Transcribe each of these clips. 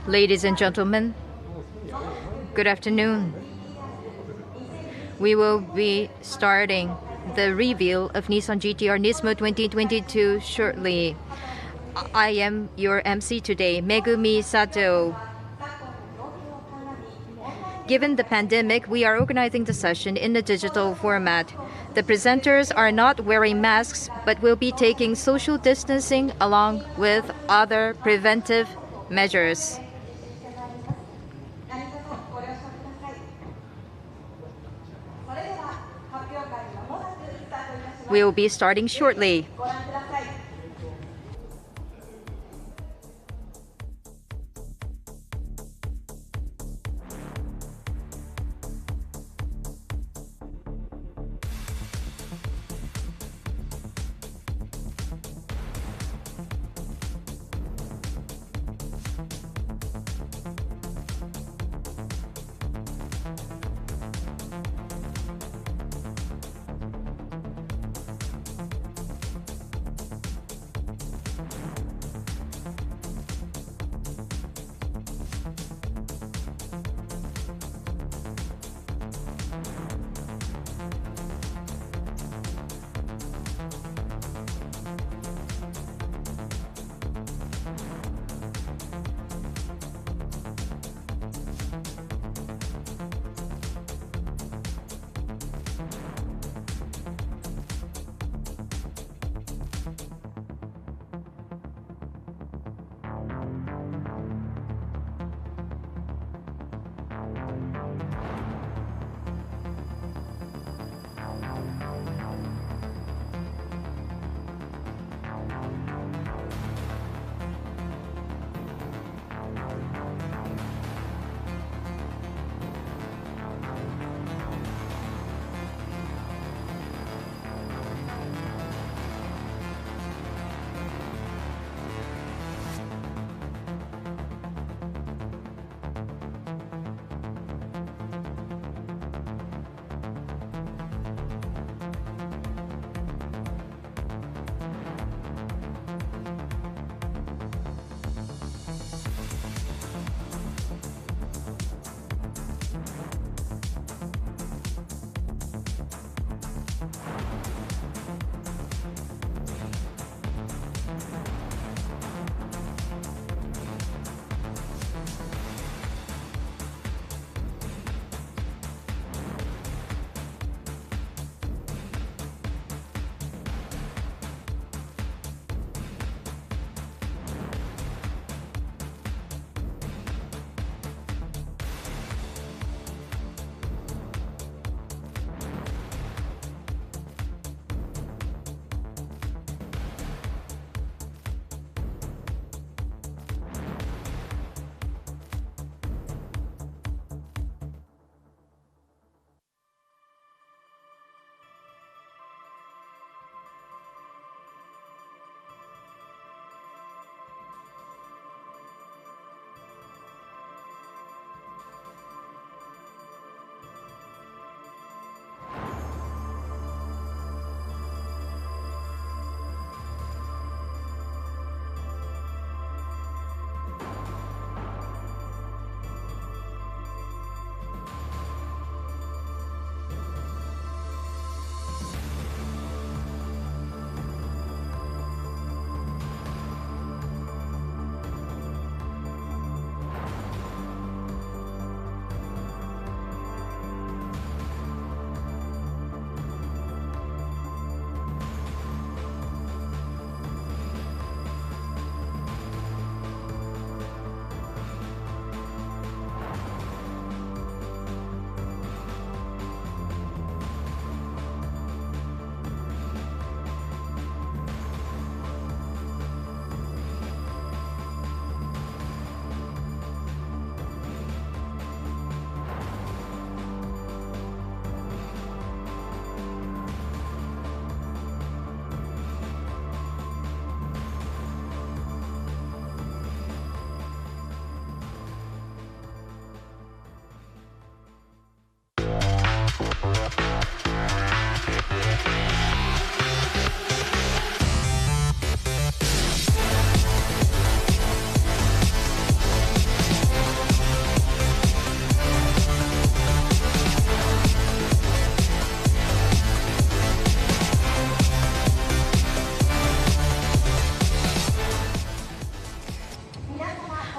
Ladies and gentlemen, good afternoon. We will be starting the reveal of Nissan GTR Nismo 2022 shortly. I am your MC today, Megumi Sato. Given the pandemic, we are organizing the session in a digital format. The presenters are not wearing masks, but will be taking social distancing along with other preventive measures. We will be starting shortly.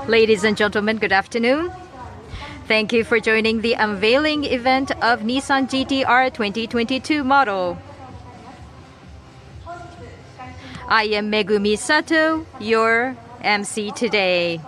Ladies and gentlemen, good afternoon. Thank you for joining the unveiling event of Nissan GT-R 2022 model. I am Megumi Sato, your MC today.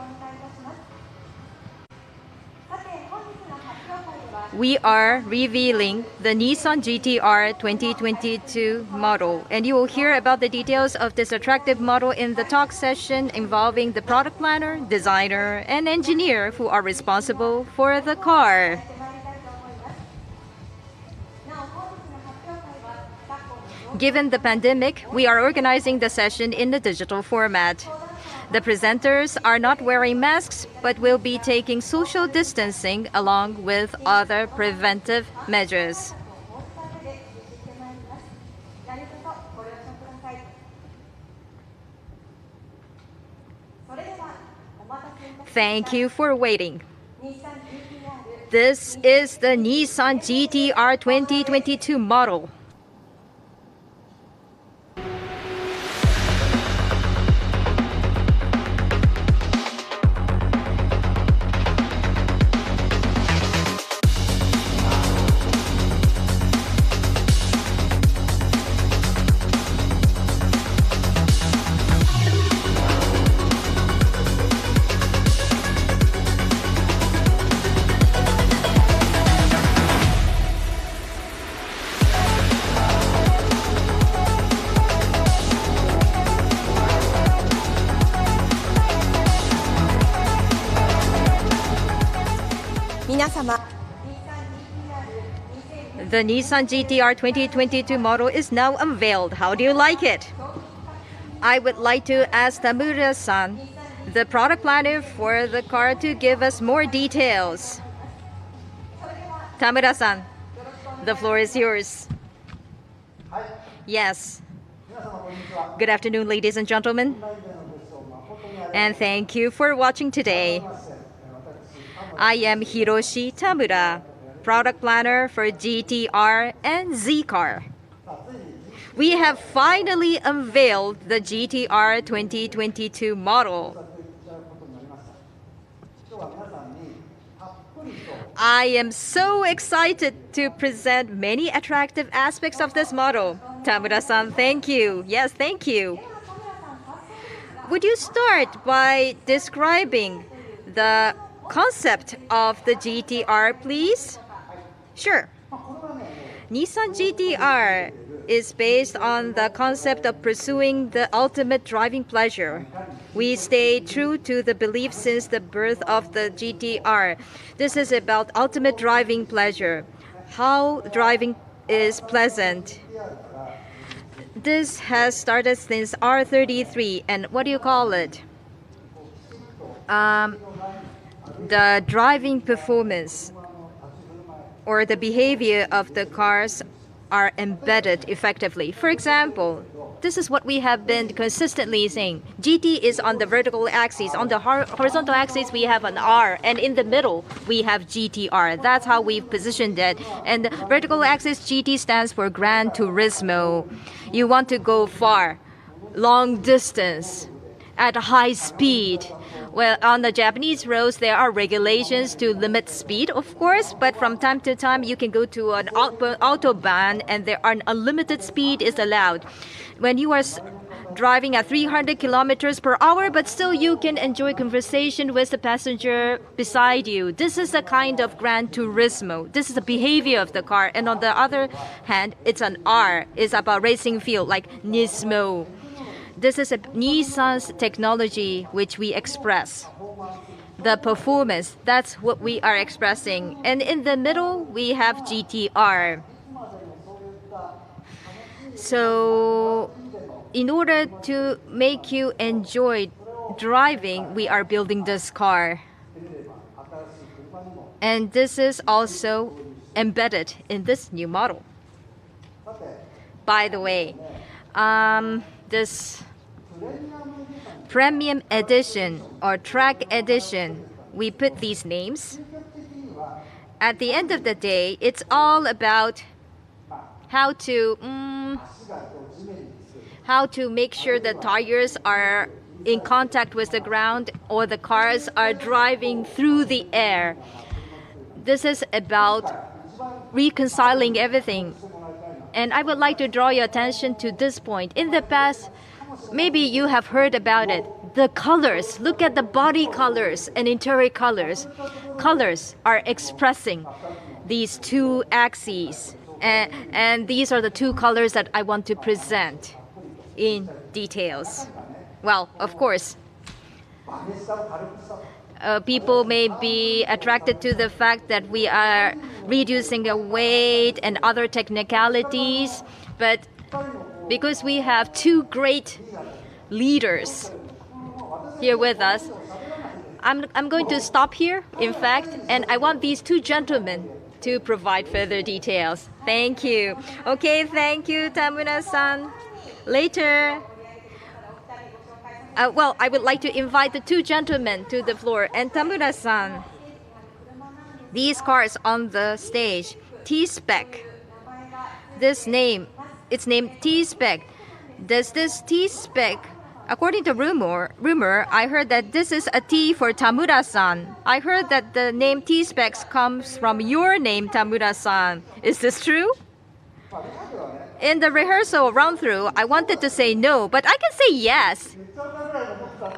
We are revealing the Nissan GT-R 2022 model, and you will hear about the details of this attractive model in the talk session involving the product planner, designer, and engineer who are responsible for the car. Given the pandemic, we are organizing the session in the digital format. The presenters are not wearing masks, but will be taking social distancing along with other preventive measures. Thank you for waiting. This is the Nissan GT-R 2022 model. The Nissan GT-R 2022 model is now unveiled. How do you like it? I would like to ask Tamura-san, the product planner for the car, to give us more details. Tamura-san, the floor is yours. Yes. Good afternoon, ladies and gentlemen. And thank you for watching today. I am Hiroshi Tamura, product planner for GT-R and Z-Car. We have finally unveiled the GT-R 2022 model. I am so excited to present many attractive aspects of this model. Tamura-san, thank you. Yes, thank you. Would you start by describing the concept of the GT-R, please? Sure. Nissan GT-R is based on the concept of pursuing the ultimate driving pleasure. We stay true to the belief since the birth of the GT-R. This is about ultimate driving pleasure, how driving is pleasant. This has started since R33, and what do you call it? The driving performance or the behavior of the cars are embedded effectively. For example, this is what we have been consistently saying. GT is on the vertical axis. On the horizontal axis, we have an R, and in the middle, we have GT-R. That's how we've positioned it. And the vertical axis, GT stands for Gran Turismo. You want to go far, long distance, at high speed. Well, on the Japanese roads, there are regulations to limit speed, of course, but from time to time, you can go to an autobahn and there are unlimited speed is allowed. When you are driving at 300 kilometers per hour, but still you can enjoy conversation with the passenger beside you. This is a kind of Gran Turismo. This is the behavior of the car. And on the other hand, it's an R. It's about racing feel, like Nismo. This is a Nissan's technology which we express. The performance, that's what we are expressing. And in the middle, we have GT-R. So, in order to make you enjoy driving, we are building this car. And this is also embedded in this new model. By the way, this Premium Edition or Track Edition, we put these names. At the end of the day, it's all about how to make sure the tires are in contact with the ground or the cars are driving through the air. This is about reconciling everything. And I would like to draw your attention to this point. In the past, maybe you have heard about it. The colors, look at the body colors and interior colors. Colors are expressing these two axes. And these are the two colors that I want to present in details. Well, of course, people may be attracted to the fact that we are reducing the weight and other technicalities, but because we have two great leaders here with us, I'm going to stop here, in fact, and I want these two gentlemen to provide further details. Thank you. Okay, thank you, Tamura-san. Later. Well, I would like to invite the two gentlemen to the floor. And Tamura-san, these cars on the stage, T-spec. This name, it's named T-spec. Does this T-spec, according to rumor, I heard that this is a T for Tamura-san. I heard that the name T-spec comes from your name, Tamura-san. Is this true? In the rehearsal run-through, I wanted to say no, but I can say yes.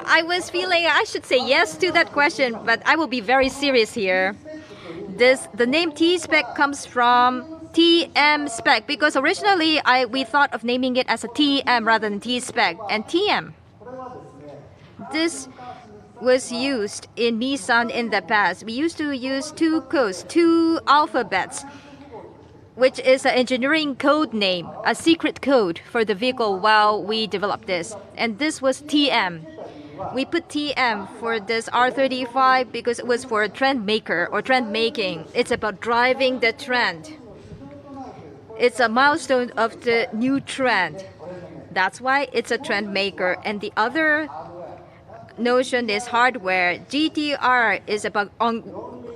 I was feeling I should say yes to that question, but I will be very serious here. The name T-spec comes from TM spec because originally we thought of naming it as a TM rather than T-spec and TM. This was used in Nissan in the past. We used to use two codes, two alphabets, which is an engineering code name, a secret code for the vehicle while we developed this. And this was TM. We put TM for this R35 because it was for a trend maker or trend making. It's about driving the trend. It's a milestone of the new trend. That's why it's a trend maker. And the other notion is hardware. GTR is about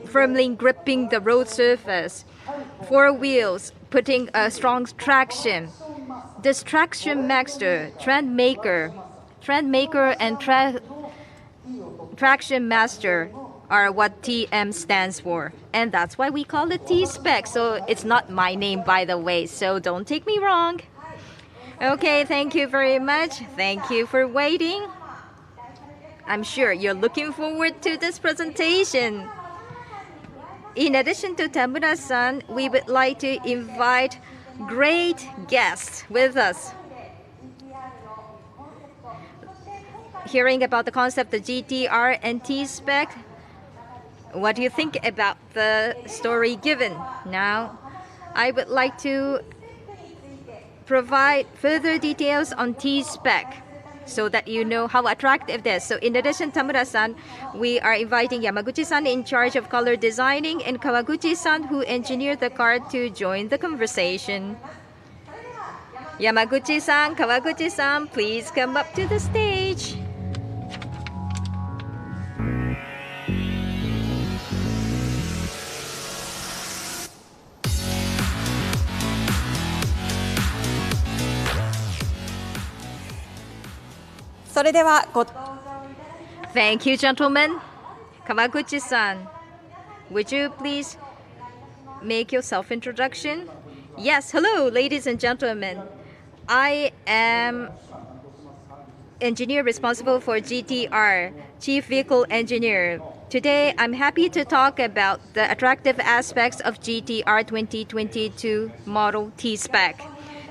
firmly gripping the road surface. Four wheels, putting a strong traction. This traction master, trend maker and traction master are what TM stands for. And that's why we call it T-spec. So it's not my name, by the way, so don't take me wrong. Okay, thank you very much. Thank you for waiting. I'm sure you're looking forward to this presentation. In addition to Tamura-san, we would like to invite great guests with us. Hearing about the concept of GTR and T-spec, what do you think about the story given? Now, I would like to provide further details on T-spec so that you know how attractive it is. So in addition to Tamura-san, we are inviting Yamaguchi-san in charge of color designing and Kawaguchi-san who engineered the car to join the conversation. Yamaguchi-san, Kawaguchi-san, please come up to the stage. Thank you, gentlemen. Kawaguchi-san, would you please make your self-introduction? Yes, hello, ladies and gentlemen. I am engineer responsible for GTR, Chief Vehicle Engineer. Today, I'm happy to talk about the attractive aspects of GTR 2022 model T-spec.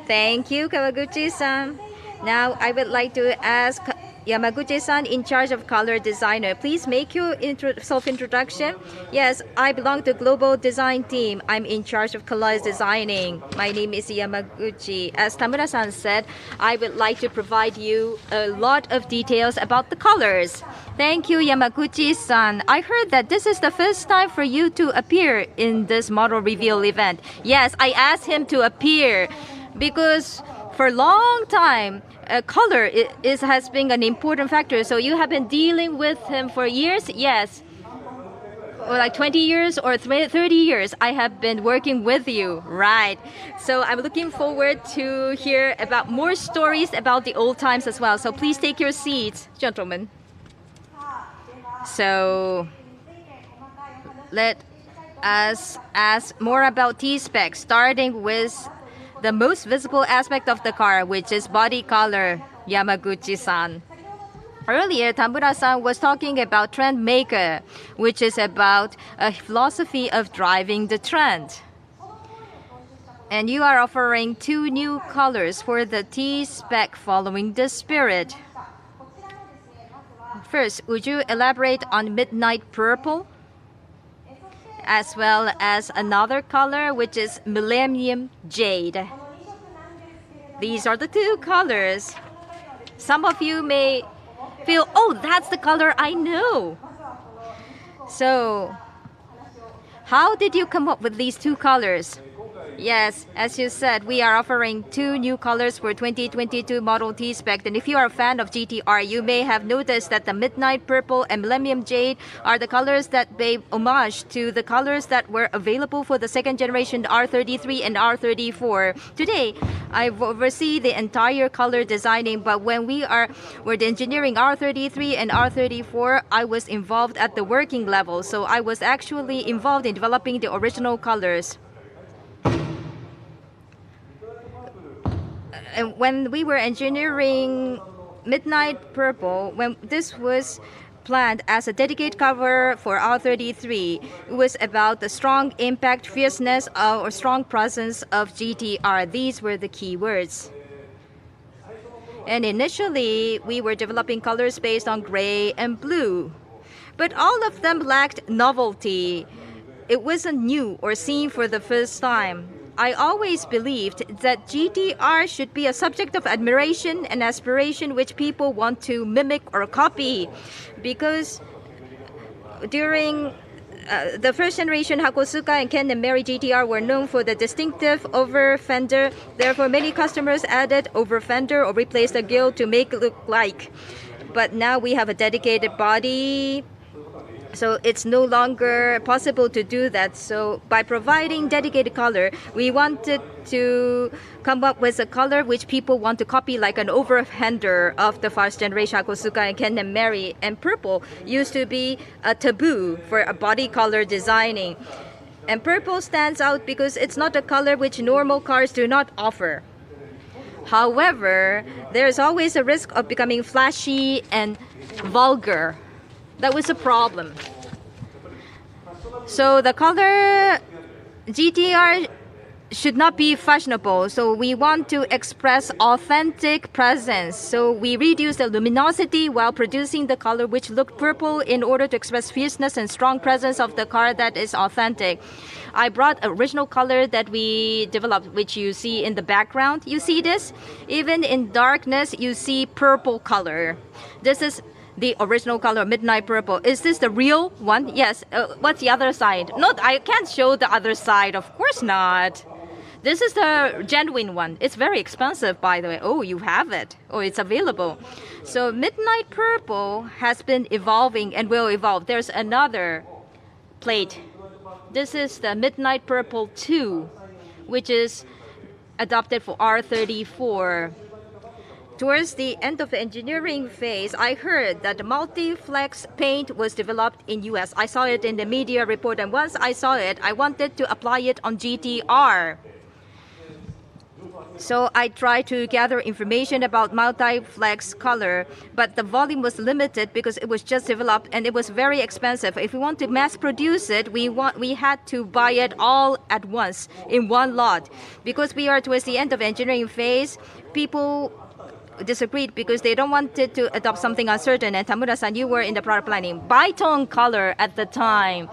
Thank you, Kawaguchi-san. Now, I would like to ask Yamaguchi-san in charge of color designer. Please make your self-introduction. Yes, I belong to global design team. I'm in charge of color designing. My name is Yamaguchi. As Tamura-san said, I would like to provide you a lot of details about the colors. Thank you, Yamaguchi-san. I heard that this is the first time for you to appear in this model reveal event. Yes, I asked him to appear because for a long time, color has been an important factor. So you have been dealing with him for years? Yes. or like 20 years or 30 years I have been working with you, right? So I'm looking forward to hear about more stories about the old times as well. So please take your seats, gentlemen. So let us ask more about T-spec, starting with the most visible aspect of the car, which is body color, Yamaguchi-san. Earlier, Tamura-san was talking about trend maker, which is about a philosophy of driving the trend. And you are offering 2 new colors for the T-spec following the spirit. First, would you elaborate on midnight purple? As well as another color, which is Millennium Jade. These are the 2 colors. Some of you may feel, oh, that's the color I know. So, how did you come up with these 2 colors? Yes, as you said, we are offering 2 new colors for 2022 model T-spec. And if you are a fan of GTR, you may have noticed that the Midnight Purple and Millennium Jade are the colors that pay homage to the colors that were available for the second generation R33 and R34. Today, I've overseen the entire color designing, but when we were engineering R33 and R34, I was involved at the working level. So I was actually involved in developing the original colors. And when we were engineering Midnight Purple, when this was planned as a dedicated cover for R33, it was about the strong impact, fierceness, or strong presence of GTR. These were the key words. And initially, we were developing colors based on gray and blue. But all of them lacked novelty. It wasn't new or seen for the first time. I always believed that GTR should be a subject of admiration and aspiration which people want to mimic or copy. Because during the first generation, Hakosuka and Ken and Mary GTR were known for the distinctive over fender. Therefore, many customers added over fender or replaced the grille to make it look like. But now we have a dedicated body, so it's no longer possible to do that. So by providing dedicated color, we wanted to come up with a color which people want to copy, like an over-fender of the first generation Hakosuka and Ken and Mary. And purple used to be a taboo for a body color designing. And purple stands out because it's not a color which normal cars do not offer. However, there's always a risk of becoming flashy and vulgar. That was a problem. So the color GTR should not be fashionable. So we want to express authentic presence. So we reduce the luminosity while producing the color which looked purple in order to express fierceness and strong presence of the car that is authentic. I brought original color that we developed, which you see in the background. You see this? Even in darkness, you see purple color. This is the original color, Midnight Purple. Is this the real one? Yes. What's the other side? No, I can't show the other side. Of course not. This is the genuine one. It's very expensive, by the way. Oh, you have it. Oh, it's available. So Midnight Purple has been evolving and will evolve. There's another plate. This is the Midnight Purple 2, which is adopted for R34. Towards the end of the engineering phase, I heard that the multi-flex paint was developed in US. I saw it in the media report, and once I saw it, I wanted to apply it on GTR. So I tried to gather information about multi-flex color, but the volume was limited because it was just developed and it was very expensive. If we want to mass produce it, we had to buy it all at once in one lot. Because we are towards the end of engineering phase, people disagreed because they don't want it to adopt something uncertain. And Tamura-san, you were in the product planning. Bitone color at the time.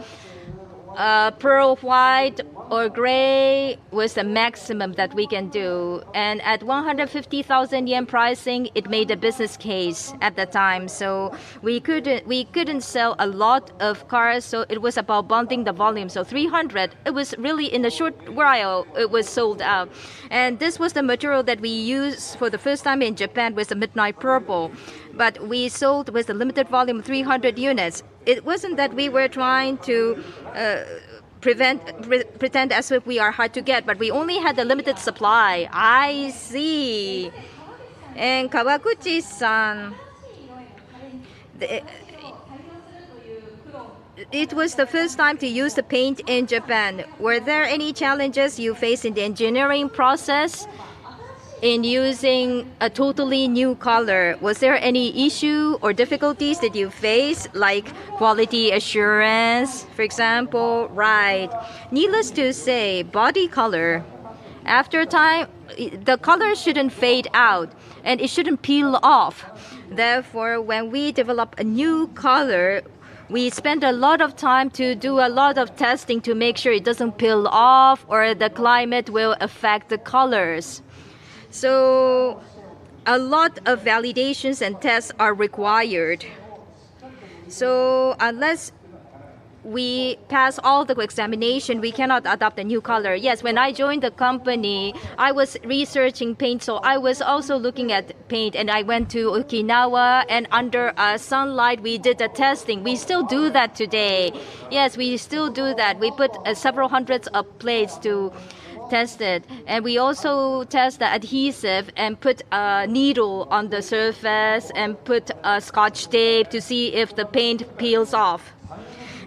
Pearl white or gray was the maximum that we can do. And at 150,000 yen pricing, it made a business case at the time. So we couldn't sell a lot of cars. So it was about bonding the volume. So 300, it was really in a short while, it was sold out. And this was the material that we used for the first time in Japan with the midnight purple. But we sold with a limited volume of 300 units. It wasn't that we were trying to pretend as if we are hard to get, but we only had a limited supply. I see. And Kawaguchi-san, it was the first time to use the paint in Japan. Were there any challenges you faced in the engineering process in using a totally new color? Was there any issue or difficulties that you face, like quality assurance, for example? Right. Needless to say, body color, after time, the color shouldn't fade out and it shouldn't peel off. Therefore, when we develop a new color, we spend a lot of time to do a lot of testing to make sure it doesn't peel off or the climate will affect the colors. So a lot of validations and tests are required. So unless we pass all the examination, we cannot adopt a new color. Yes, when I joined the company, I was researching paint, so I was also looking at paint, and I went to Okinawa, and under sunlight, we did the testing. We still do that today. Yes, we still do that. We put several hundreds of plates to test it, and we also test the adhesive and put a needle on the surface and put a scotch tape to see if the paint peels off.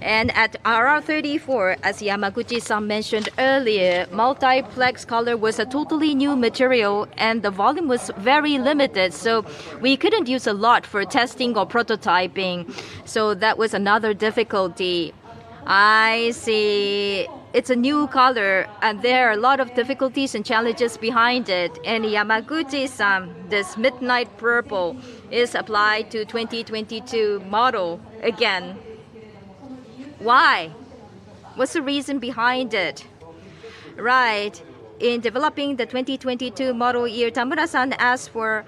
And at RR34, as Yamaguchi-san mentioned earlier, multiplex color was a totally new material and the volume was very limited, so we couldn't use a lot for testing or prototyping. So that was another difficulty. I see. It's a new color and there are a lot of difficulties and challenges behind it. And Yamaguchi-san, this midnight purple is applied to 2022 model again. Why? What's the reason behind it? Right. In developing the 2022 model year, Tamura-san asked for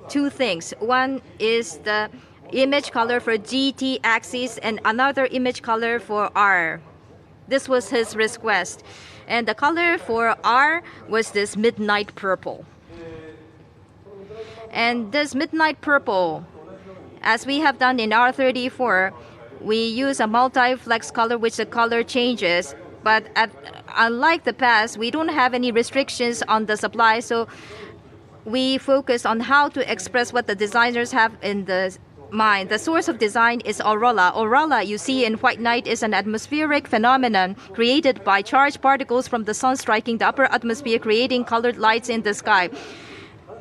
two things. One is the image color for GT axis and another image color for R. This was his request. And the color for R was this midnight purple. And this midnight purple, as we have done in R34, we use a multi-flex color which the color changes. But unlike the past, we don't have any restrictions on the supply. So we focus on how to express what the designers have in the mind. The source of design is aurora. Aurora, you see in white night, is an atmospheric phenomenon created by charged particles from the sun striking the upper atmosphere, creating colored lights in the sky.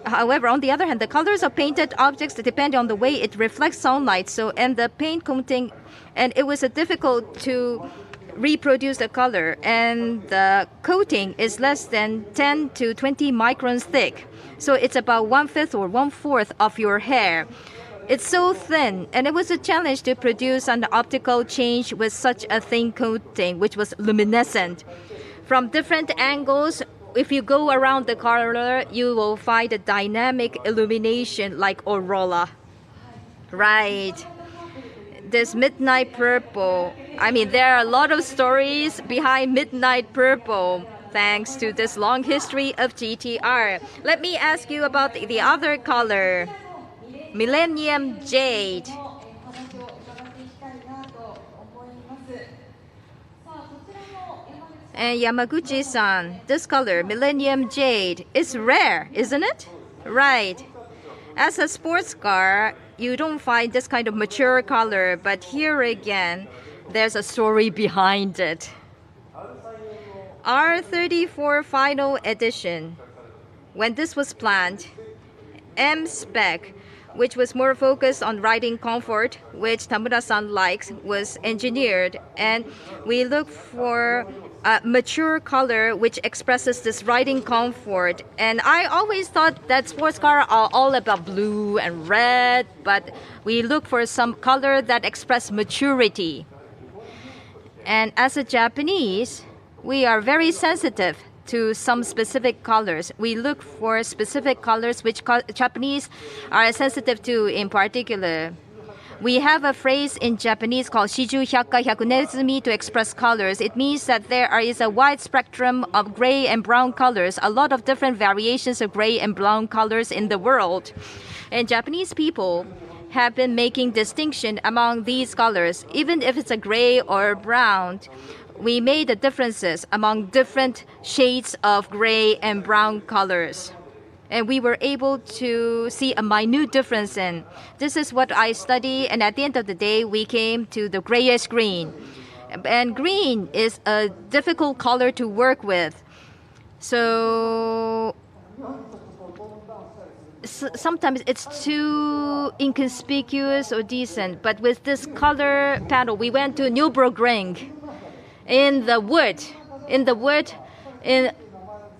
However, on the other hand, the colors of painted objects depend on the way it reflects sunlight. So, and the paint coating, and it was difficult to reproduce the color. And the coating is less than 10 to 20 microns thick. So it's about 1/5 or 1/4 of your hair. It's so thin, and it was a challenge to produce an optical change with such a thin coating, which was luminescent. From different angles, if you go around the color, you will find a dynamic illumination like aurora. Right. This midnight purple, I mean, there are a lot of stories behind midnight purple, thanks to this long history of GTR. Let me ask you about the other color, Millennium Jade. And Yamaguchi-san, this color, Millennium Jade, is rare, isn't it? Right. As a sports car, you don't find this kind of mature color, but here again, there's a story behind it. R34 final edition, when this was planned, M-spec, which was more focused on riding comfort, which Tamura-san likes, was engineered. And we look for a mature color which expresses this riding comfort. And I always thought that sports cars are all about blue and red, but we look for some color that express maturity. And as a Japanese, we are very sensitive to some specific colors. We look for specific colors which Japanese are sensitive to in particular. We have a phrase in Japanese called shiju hyakka hyakunezumi to express colors. It means that there is a wide spectrum of gray and brown colors, a lot of different variations of gray and brown colors in the world. And Japanese people have been making distinction among these colors. Even if it's a gray or brown, we made the differences among different shades of gray and brown colors. And we were able to see a minute difference in. This is what I study, and at the end of the day, we came to the grayish green. And green is a difficult color to work with. So sometimes it's too inconspicuous or decent. But with this color panel, we went to Nürburgring in the wood,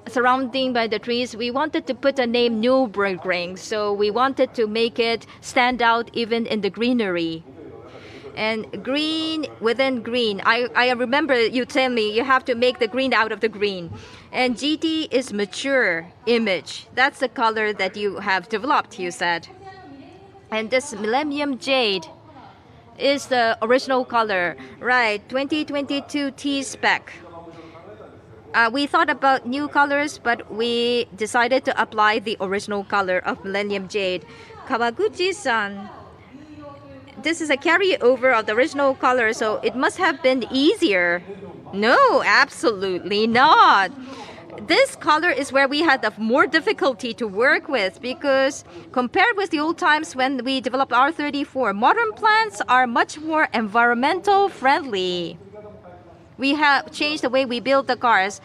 surrounding by the trees. We wanted to put a name Nürburgring, so we wanted to make it stand out even in the greenery. And green within green. I remember you telling me you have to make the green out of the green. And GT is mature image. That's the color that you have developed, you said. And this Millennium Jade is the original color. Right, 2022 T-spec. We thought about new colors, but we decided to apply the original color of Millennium Jade. Kawaguchi-san, this is a carryover of the original color, so it must have been easier. No, absolutely not. This color is where we had the more difficulty to work with, because compared with the old times when we developed R34, modern plants are much more environmental friendly. We have changed the way we build the cars.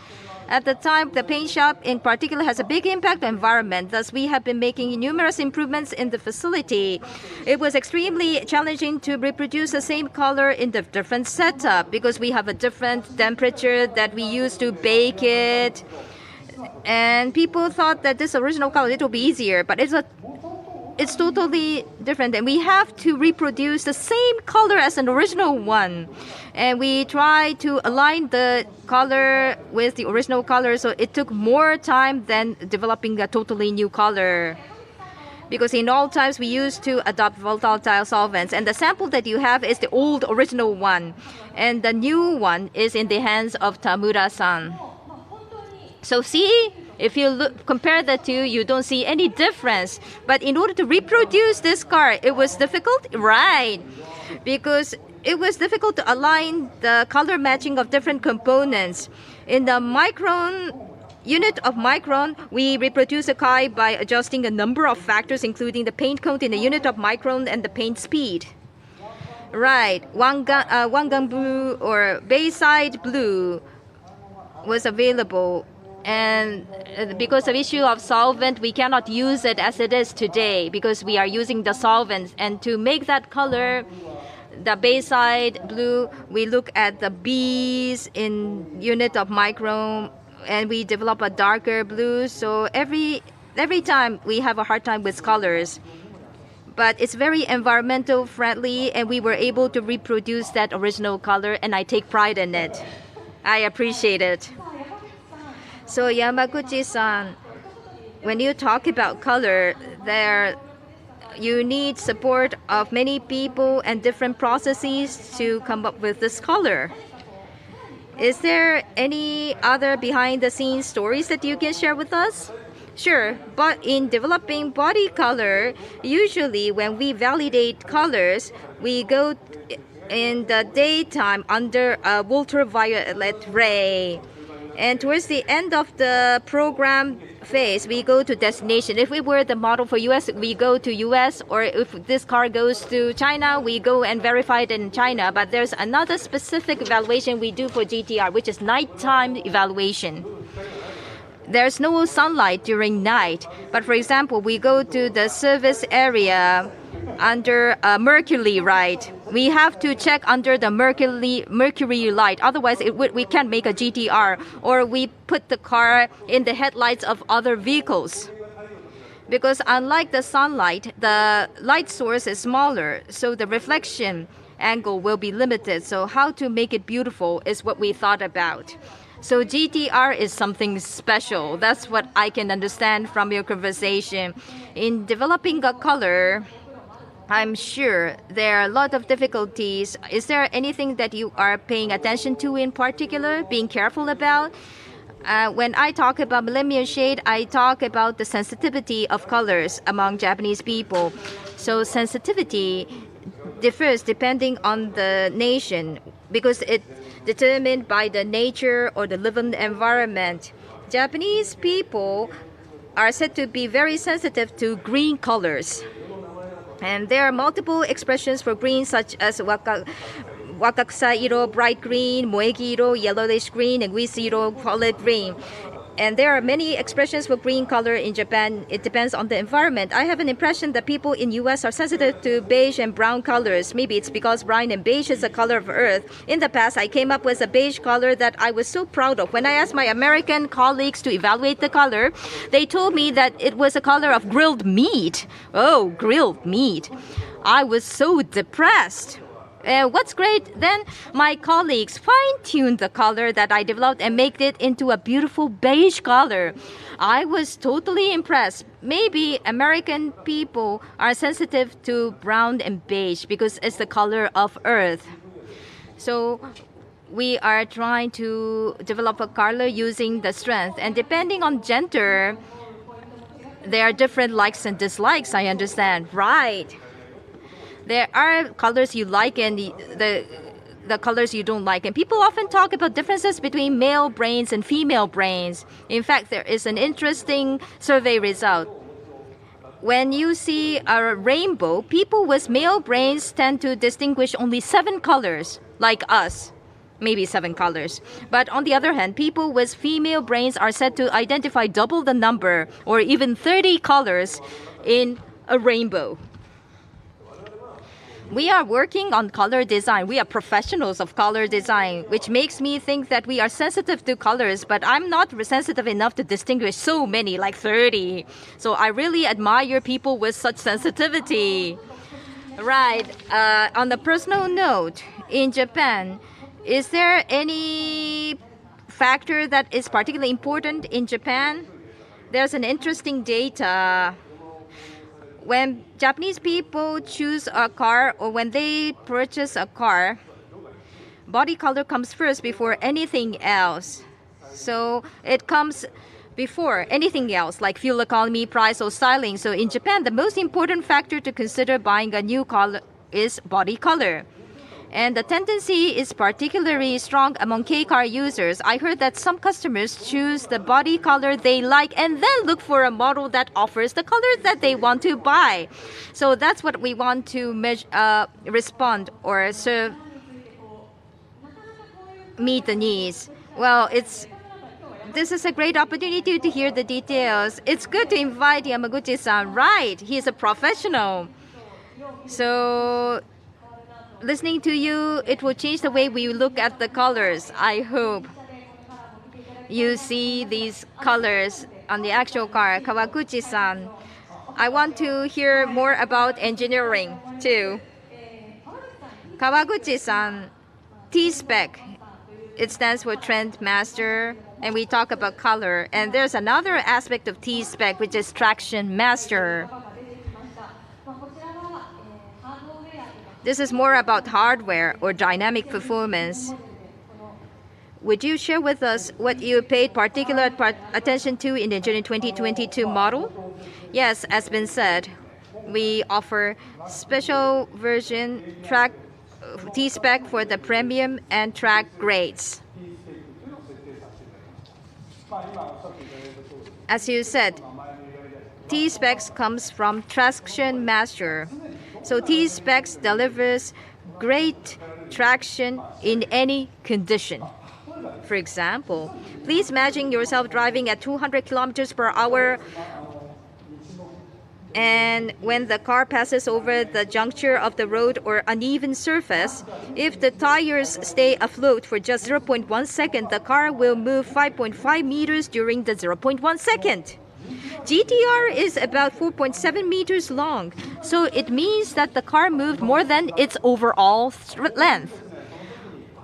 At the time, the paint shop in particular has a big impact on the environment. Thus, we have been making numerous improvements in the facility. It was extremely challenging to reproduce the same color in the different setup because we have a different temperature that we use to bake it. And people thought that this original color, it will be easier, but it's totally different, and we have to reproduce the same color as an original one. And we try to align the color with the original color, so it took more time than developing a totally new color. Because in all times we used to adopt volatile solvents, and the sample that you have is the old original one, and the new one is in the hands of Tamura-san. So see, if you compare the two, you don't see any difference. But in order to reproduce this car, it was difficult, right? Because it was difficult to align the color matching of different components. In the unit of micron, we reproduce a car by adjusting a number of factors, including the paint count in the unit of micron and the paint speed. Right, Wangan blue or Bayside blue was available. And because of issue of solvent, we cannot use it as it is today because we are using the solvents. And to make that color, the Bayside blue, we look at the B's in unit of micron, and we develop a darker blue. So every time we have a hard time with colors. But it's very environmental friendly, and we were able to reproduce that original color, and I take pride in it. I appreciate it. So Yamaguchi-san, when you talk about color, you need support of many people and different processes to come up with this color. Is there any other behind-the-scenes stories that you can share with us? Sure, but in developing body color, usually when we validate colors, we go in the daytime under a ultraviolet ray. And towards the end of the program phase, we go to destination. If we were the model for US, we go to US, or if this car goes to China, we go and verify it in China. But there's another specific evaluation we do for GTR, which is nighttime evaluation. There's no sunlight during night. But for example, we go to the service area under mercury light. We have to check under the mercury light. Otherwise, we can't make a GTR. Or we put the car in the headlights of other vehicles. Because unlike the sunlight, the light source is smaller, so the reflection angle will be limited. So how to make it beautiful is what we thought about. So GTR is something special. That's what I can understand from your conversation. In developing a color, I'm sure there are a lot of difficulties. Is there anything that you are paying attention to in particular, being careful about? When I talk about Millennium Jade, I talk about the sensitivity of colors among Japanese people. So sensitivity differs depending on the nation because it's determined by the nature or the living environment. Japanese people are said to be very sensitive to green colors. And there are multiple expressions for green, such as wakakusa-iro, bright green, moegi-iro, yellowish green, and guisi-iro, solid green. And there are many expressions for green color in Japan. It depends on the environment. I have an impression that people in US are sensitive to beige and brown colors. Maybe it's because brown and beige is the color of earth. In the past, I came up with a beige color that I was so proud of. When I asked my American colleagues to evaluate the color, they told me that it was a color of grilled meat. Oh, grilled meat. I was so depressed. What's great, then my colleagues fine-tuned the color that I developed and made it into a beautiful beige color. I was totally impressed. Maybe American people are sensitive to brown and beige because it's the color of earth. So we are trying to develop a color using the strength. And depending on gender, there are different likes and dislikes, I understand. Right. There are colors you like and the colors you don't like. And people often talk about differences between male brains and female brains. In fact, there is an interesting survey result. When you see a rainbow, people with male brains tend to distinguish only 7 colors, like us. Maybe 7 colors. But on the other hand, people with female brains are said to identify double the number or even 30 colors in a rainbow. We are working on color design. We are professionals of color design, which makes me think that we are sensitive to colors, but I'm not sensitive enough to distinguish so many, like 30. So I really admire people with such sensitivity. Right. On a personal note, in Japan, is there any factor that is particularly important in Japan? There's an interesting data. When Japanese people choose a car or when they purchase a car, body color comes first before anything else. So it comes before anything else like fuel economy, price, or styling. So in Japan, the most important factor to consider buying a new car is body color. And the tendency is particularly strong among K-car users. I heard that some customers choose the body color they like and then look for a model that offers the color that they want to buy. So that's what we want to respond or serve, meet the needs. Well, this is a great opportunity to hear the details. It's good to invite Yamaguchi-san. Right, he's a professional. So listening to you, it will change the way we look at the colors. I hope you see these colors on the actual car. Kawaguchi-san, I want to hear more about engineering too. Kawaguchi-san, T-spec, it stands for Trend Master, and we talk about color. And there's another aspect of T-spec, which is Traction Master. This is more about hardware or dynamic performance. Would you share with us what you paid particular attention to in the June 2022 model? Yes, as been said, we offer special version track T-spec for the premium and track grades. As you said, T-specs comes from Traction Master. So T-specs delivers great traction in any condition. For example, please imagine yourself driving at 200 kilometers per hour, and when the car passes over the juncture of the road or uneven surface, if the tires stay afloat for just 0.1 second, the car will move 5.5 meters during the 0.1 second. GTR is about 4.7 meters long, so it means that the car moved more than its overall length.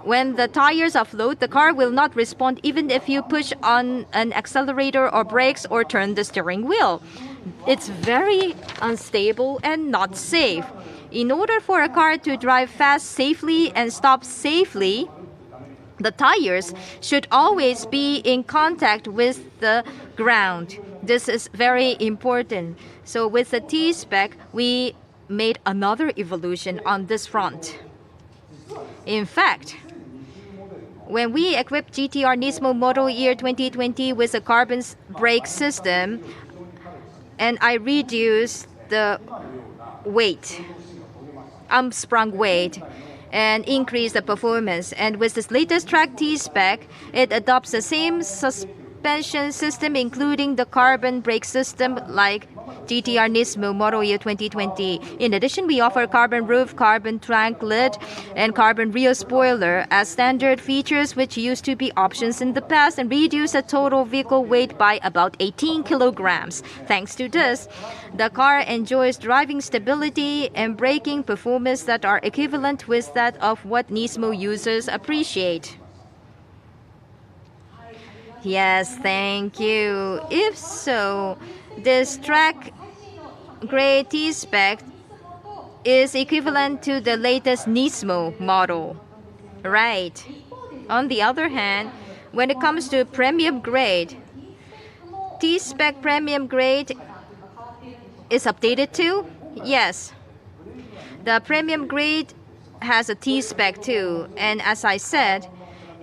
when the tires are float, the car will not respond even if you push on an accelerator or brakes or turn the steering wheel. It's very unstable and not safe. In order for a car to drive fast safely and stop safely, the tires should always be in contact with the ground. This is very important. So with the T-spec, we made another evolution on this front. In fact, when we equipped GTR Nismo model year 2020 with a carbon brake system, and I reduced the weight, sprung weight, and increase the performance. And with this latest track T-spec, it adopts the same suspension system, including the carbon brake system like GTR Nismo model year 2020. In addition, we offer carbon roof, carbon trunk lid, and carbon rear spoiler as standard features, which used to be options in the past, and reduce the total vehicle weight by about 18 kilograms. Thanks to this, the car enjoys driving stability and braking performance that are equivalent with that of what Nismo users appreciate. Yes, thank you. If so, this track grade T-spec is equivalent to the latest Nismo model, right? On the other hand, when it comes to premium grade, T-spec premium grade is updated too? Yes. The premium grade has a T-spec too, and as I said,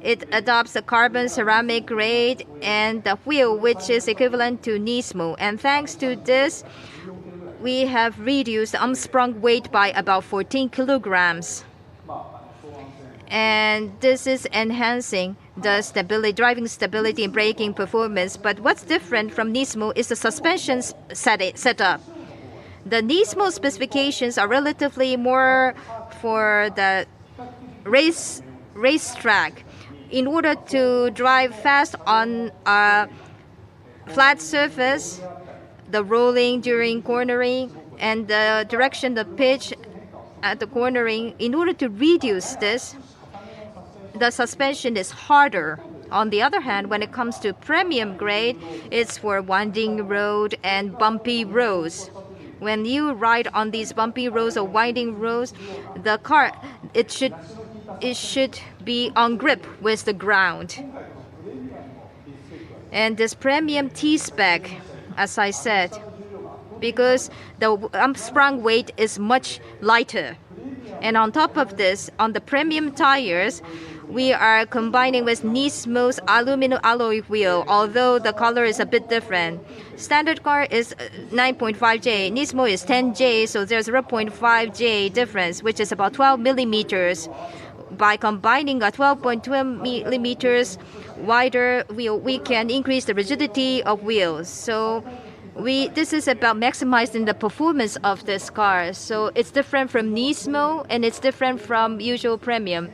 it adopts the carbon ceramic grade and the wheel, which is equivalent to Nismo. And thanks to this, we have reduced the unsprung weight by about 14 kilograms. And this is enhancing the stability, driving stability and braking performance. But what's different from Nismo is the suspension setup. The Nismo specifications are relatively more for the racetrack. In order to drive fast on a flat surface, the rolling during cornering, and the direction, the pitch at the cornering, in order to reduce this, the suspension is harder. On the other hand, when it comes to premium grade, it's for winding road and bumpy roads. When you ride on these bumpy roads or winding roads, the car, it should be on grip with the ground. And this premium T-spec, as I said, because the unsprung weight is much lighter. And on top of this, on the premium tires, we are combining with Nismo's aluminum alloy wheel, although the color is a bit different. Standard car is 9.5J, Nismo is 10J, so there's 0.5J difference, which is about 12 millimeters. By combining a 12.2 millimeters wider wheel, we can increase the rigidity of wheels. So this is about maximizing the performance of this car. So it's different from Nismo and it's different from usual premium.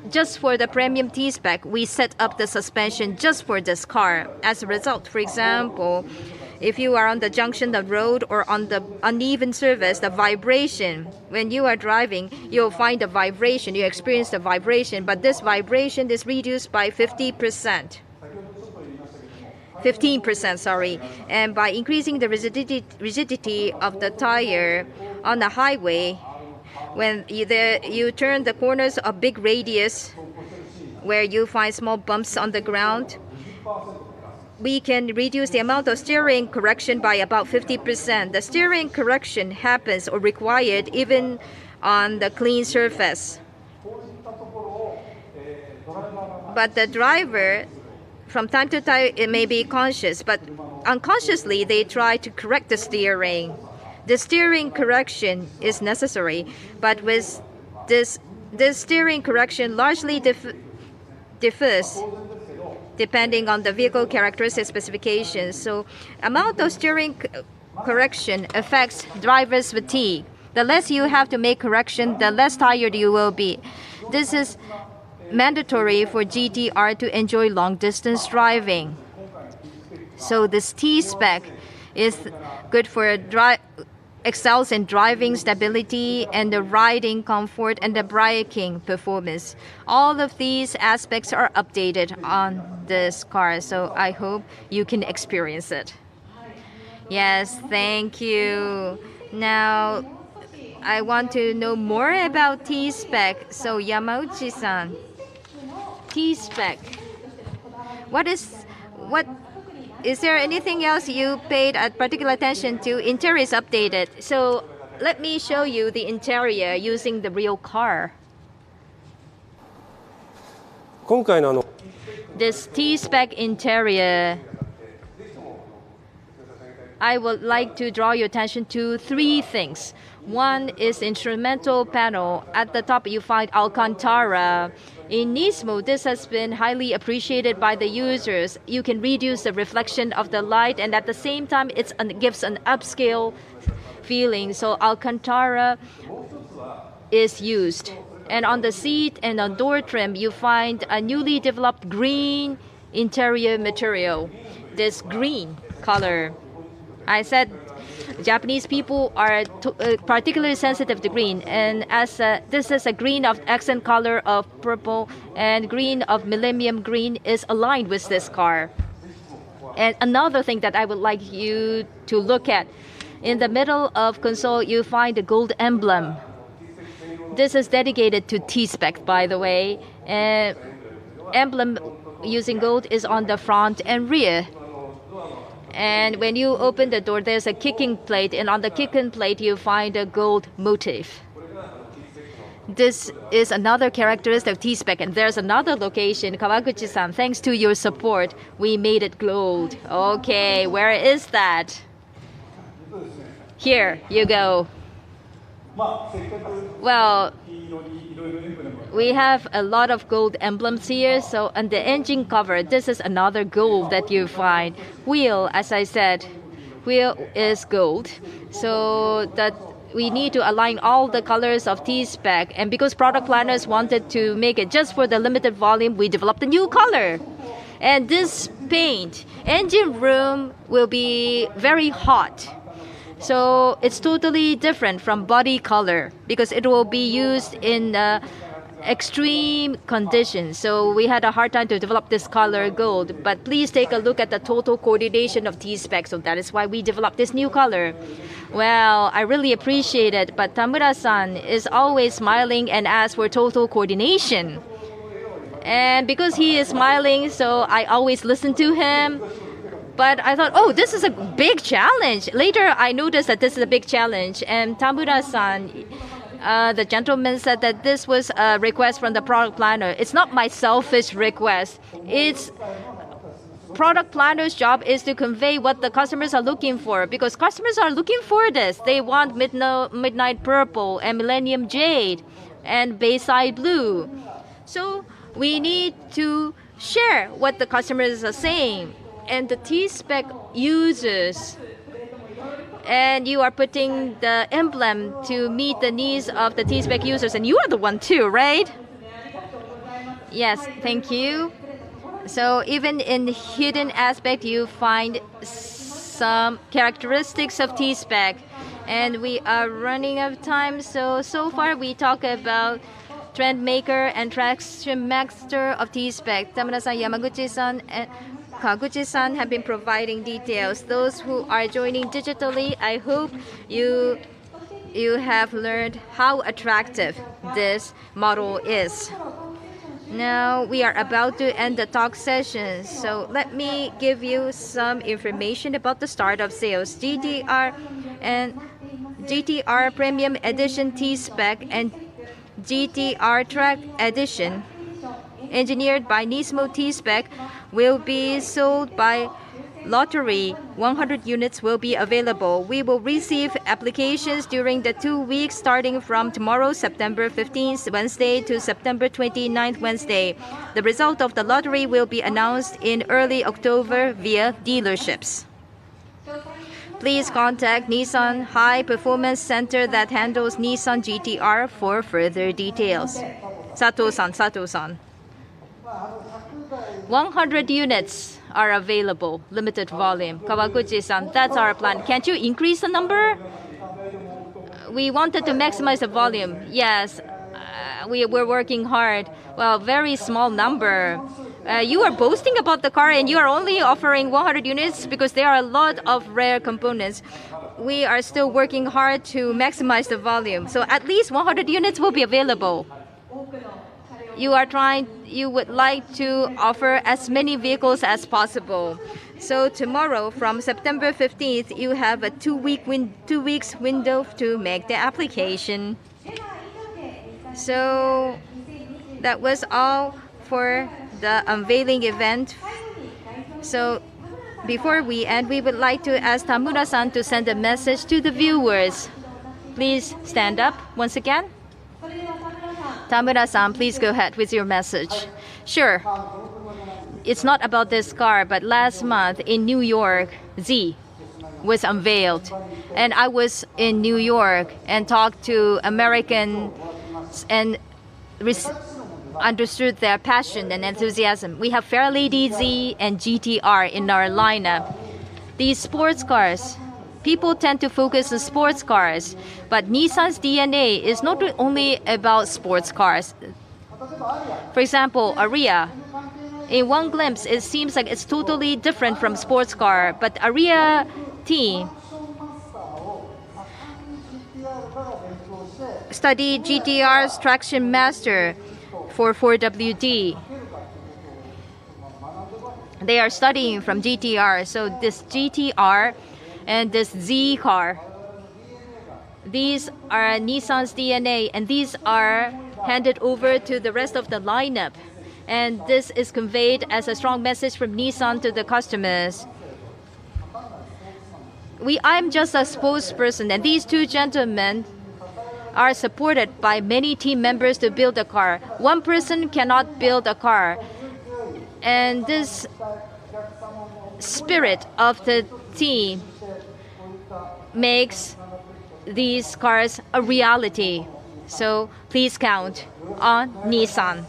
Just for the premium T-spec, we set up the suspension just for this car. As a result, for example, if you are on the junction, the road, or on the uneven surface, the vibration, when you are driving, you'll find the vibration, you experience the vibration, but this vibration is reduced by 15%. 15%, sorry. And by increasing the rigidity of the tire on the highway, when you turn the corners of big radius where you find small bumps on the ground, we can reduce the amount of steering correction by about 50%. The steering correction happens or required even on the clean surface. But the driver, from time to time, it may be conscious, but unconsciously they try to correct the steering. The steering correction is necessary, but with this steering correction largely differs depending on the vehicle characteristic specifications. So amount of steering correction affects driver's fatigue. The less you have to make correction, the less tired you will be. This is mandatory for GTR to enjoy long-distance driving. So this T-spec is good for excels in driving stability and the riding comfort and the braking performance. All of these aspects are updated on this car, so I hope you can experience it. Yes, thank you. Now, I want to know more about T-spec. So Yamauchi-san, T-spec. What is there anything else you paid a particular attention to? Interior is updated. So let me show you the interior using the real car. This T-spec interior, I would like to draw your attention to three things. One is instrumental panel. At the top you find Alcantara. In Nismo, this has been highly appreciated by the users. You can reduce the reflection of the light, and at the same time it gives an upscale feeling. So Alcantara is used. And on the seat and on door trim, you find a newly developed green interior material. This green color, I said Japanese people are particularly sensitive to green, and as this is a green of accent color of purple, and green of Millennium Green is aligned with this car. And another thing that I would like you to look at, in the middle of console you find the gold emblem. This is dedicated to T-spec, by the way. Emblem using gold is on the front and rear. And when you open the door, there's a kicking plate, and on the kicking plate you find a gold motif. This is another characteristic of T-spec, and there's another location, Kawaguchi-san. Thanks to your support, we made it gold. Okay, where is that? Here you go. Well, we have a lot of gold emblems here. So on the engine cover, this is another gold that you find. Wheel, as I said, wheel is gold. So that we need to align all the colors of T-spec. And because product planners wanted to make it just for the limited volume, we developed a new color. And this paint, engine room will be very hot. So it's totally different from body color because it will be used in extreme conditions. So we had a hard time to develop this color gold. But please take a look at the total coordination of T-spec. So that is why we developed this new color. Well, I really appreciate it. But Tamura-san is always smiling and asks for total coordination. And because he is smiling, so I always listen to him. But I thought, oh, this is a big challenge. Later, I noticed that this is a big challenge. And Tamura-san, the gentleman said that this was a request from the product planner. It's not my selfish request. It's product planner's job is to convey what the customers are looking for, because customers are looking for this. They want midnight purple and Millennium Jade and Bayside Blue. So we need to share what the customers are saying. And the T-spec users, and you are putting the emblem to meet the needs of the T-spec users, and you are the one too, right? Yes, thank you. So even in the hidden aspect, you find some characteristics of T-spec, and we are running out of time. So far we talk about trend maker and traction master of T-spec. Tamura-san, Yamaguchi-san, and Kaguchi-san have been providing details. Those who are joining digitally, I hope you have learned how attractive this model is. Now we are about to end the talk session, so let me give you some information about the start of sales. GTR and GTR Premium Edition T-spec and GTR Track Edition, engineered by Nismo T-spec, will be sold by lottery. 100 units will be available. We will receive applications during the 2 weeks starting from tomorrow, September 15th, Wednesday, to September 29th, Wednesday. The result of the lottery will be announced in early October via dealerships. Please contact Nissan High Performance Center that handles Nissan GTR for further details. Sato-san. 100 units are available, limited volume. Kawaguchi-san, that's our plan. Can't you increase the number? we wanted to maximize the volume. Yes, we were working hard. Well, very small number. You are boasting about the car and you are only offering 100 units because there are a lot of rare components. We are still working hard to maximize the volume. So at least 100 units will be available. You would like to offer as many vehicles as possible. So tomorrow, from September 15th, you have a 2 weeks window to make the application. So that was all for the unveiling event. So before we end, we would like to ask Tamura-san to send a message to the viewers. Please stand up once again. Tamura-san, please go ahead with your message. Sure. It's not about this car, but last month in New York, Z was unveiled. And I was in New York and talked to Americans and understood their passion and enthusiasm. We have Fairlady Z and GTR in our lineup. These sports cars, people tend to focus on sports cars, but Nissan's DNA is not only about sports cars. For example, Ariya. In one glimpse, it seems like it's totally different from sports car, but Ariya team studied GTR's traction master for 4WD. They are studying from GTR, so this GTR and this Z car, these are Nissan's DNA, and these are handed over to the rest of the lineup. And this is conveyed as a strong message from Nissan to the customers. I'm just a spokesperson, and these two gentlemen are supported by many team members to build a car. One person cannot build a car. And this spirit of the team makes these cars a reality. So please count on Nissan.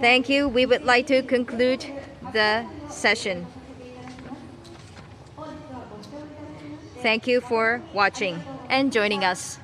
Thank you. We would like to conclude the session. Thank you for watching and joining us.